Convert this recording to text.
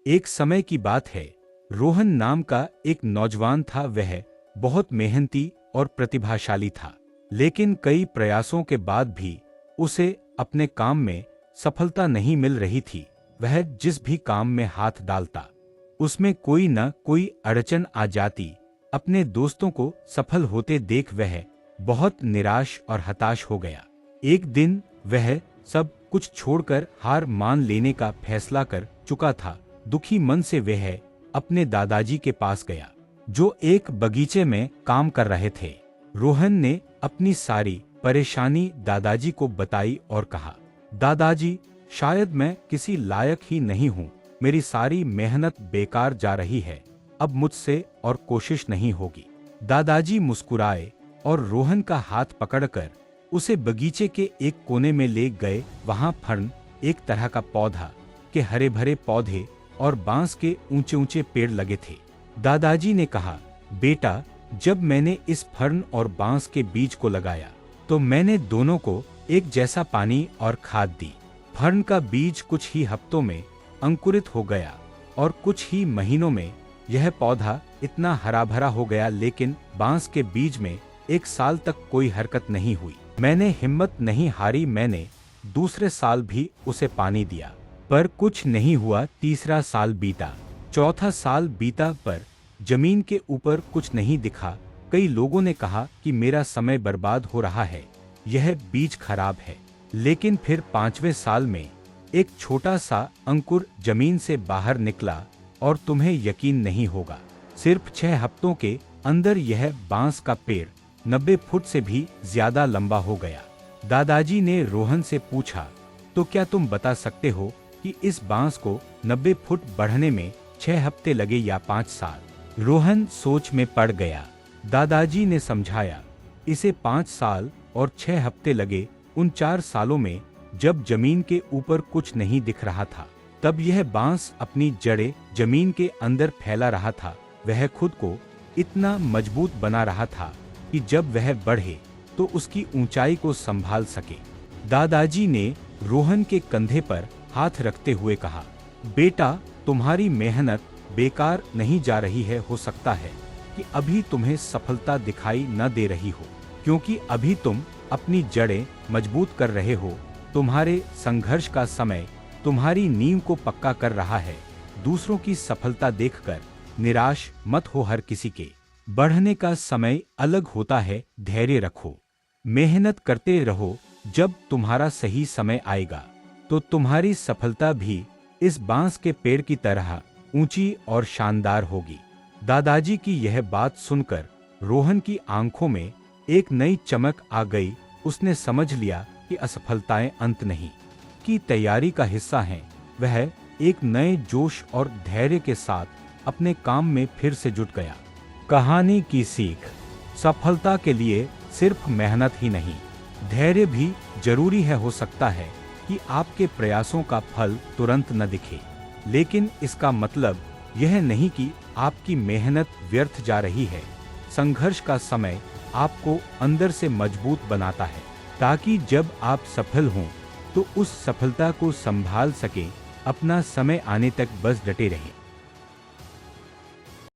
एक समय की बात है। रोहन नाम का एक नौजवान था। वह बहुत मेहनती और प्रतिभाशाली था, लेकिन कई प्रयासों के बाद भी उसे अपने काम में सफलता नहीं मिल रही थी। वह जिस भी काम में हाथ डालता, उसमें कोई न कोई अड़चन आ जाती। अपने दोस्तों को सफल होते देख वह बहुत निराश और हताश हो गया। एक दिन वह सब कुछ छोड़कर हार मान लेने का फैसला कर चुका था। दुखी मन से वह अपने दादाजी के पास गया, जो एक बगीचे में काम कर रहे थे। रोहन ने अपनी सारी परेशानी दादाजी को बताई और कहा, दादाजी, शायद मैं किसी लायक ही नहीं हूँ। मेरी सारी मेहनत बेकार जा रही है। अब मुझसे और कोशिश नहीं होगी। दादाजी मुस्कुराए और रोहन का हाथ पकड़कर उसे बगीचे के एक कोने में ले गए। वहां फर्न, एक तरह का पौधा, के हरे भरे पौधे और बांस के ऊंचे ऊंचे पेड़ लगे थे। दादाजी ने कहा, बेटा, जब मैंने इस फर्न और बांस के बीज को लगाया तो मैंने दोनों को एक जैसा पानी और खाद दी। फर्न का बीज कुछ ही हफ्तों में अंकुरित हो गया और कुछ ही महीनों में यह पौधा इतना हरा भरा हो गया, लेकिन बांस के बीज में 1 साल तक कोई हरकत नहीं हुई। मैंने हिम्मत नहीं हारी। मैंने दूसरे साल भी उसे पानी दिया, पर कुछ नहीं हुआ। तीसरा साल बीता, चौथा साल बीता, पर जमीन के ऊपर कुछ नहीं दिखा। कई लोगों ने कहा कि मेरा समय बर्बाद हो रहा है, यह बीज खराब है। लेकिन फिर 5वें साल में एक छोटा सा अंकुर जमीन से बाहर निकला और तुम्हें यकीन नहीं होगा, सिर्फ 6 हफ्तों के अंदर यह बांस का पेड़ 90 फुट से भी ज्यादा लंबा हो गया। दादाजी ने रोहन से पूछा, तो क्या तुम बता सकते हो कि इस बांस को 90 फुट बढ़ने में 6 हफ्ते लगे या 5 साल? रोहन सोच में पड़ गया। दादाजी ने समझाया, इसे 5 साल और 6 हफ्ते लगे। उन 4 सालों में जब जमीन के ऊपर कुछ नहीं दिख रहा था, तब यह बांस अपनी जड़ें जमीन के अंदर फैला रहा था। वह खुद को इतना मजबूत बना रहा था कि जब वह बढ़े तो उसकी ऊंचाई को संभाल सके। दादाजी ने रोहन के कंधे पर हाथ रखते हुए कहा, बेटा, तुम्हारी मेहनत बेकार नहीं जा रही है। हो सकता है कि अभी तुम्हें सफलता दिखाई न दे रही हो, क्योंकि अभी तुम अपनी जड़ें मजबूत कर रहे हो। तुम्हारे संघर्ष का समय तुम्हारी नींव को पक्का कर रहा है। दूसरों की सफलता देखकर निराश मत हो। हर किसी के बढ़ने का समय अलग होता है। धैर्य रखो, मेहनत करते रहो। जब तुम्हारा सही समय आएगा तो तुम्हारी सफलता भी इस बांस के पेड़ की तरह ऊंची और शानदार होगी। दादाजी की यह बात सुनकर रोहन की आंखों में एक नई चमक आ गई। उसने समझ लिया कि असफलताएं अंत नहीं की तैयारी का हिस्सा हैं। वह एक नए जोश और धैर्य के साथ अपने काम में फिर से जुट गया। कहानी की सीख, सफलता के लिए सिर्फ मेहनत ही नहीं, धैर्य भी जरूरी है। हो सकता है कि आपके प्रयासों का फल तुरंत न दिखे, लेकिन इसका मतलब यह नहीं कि आपकी मेहनत व्यर्थ जा रही है। संघर्ष का समय आपको अंदर से मजबूत बनाता है, ताकि जब आप सफल हों तो उस सफलता को संभाल सकें। अपना समय आने तक बस डटे रहें।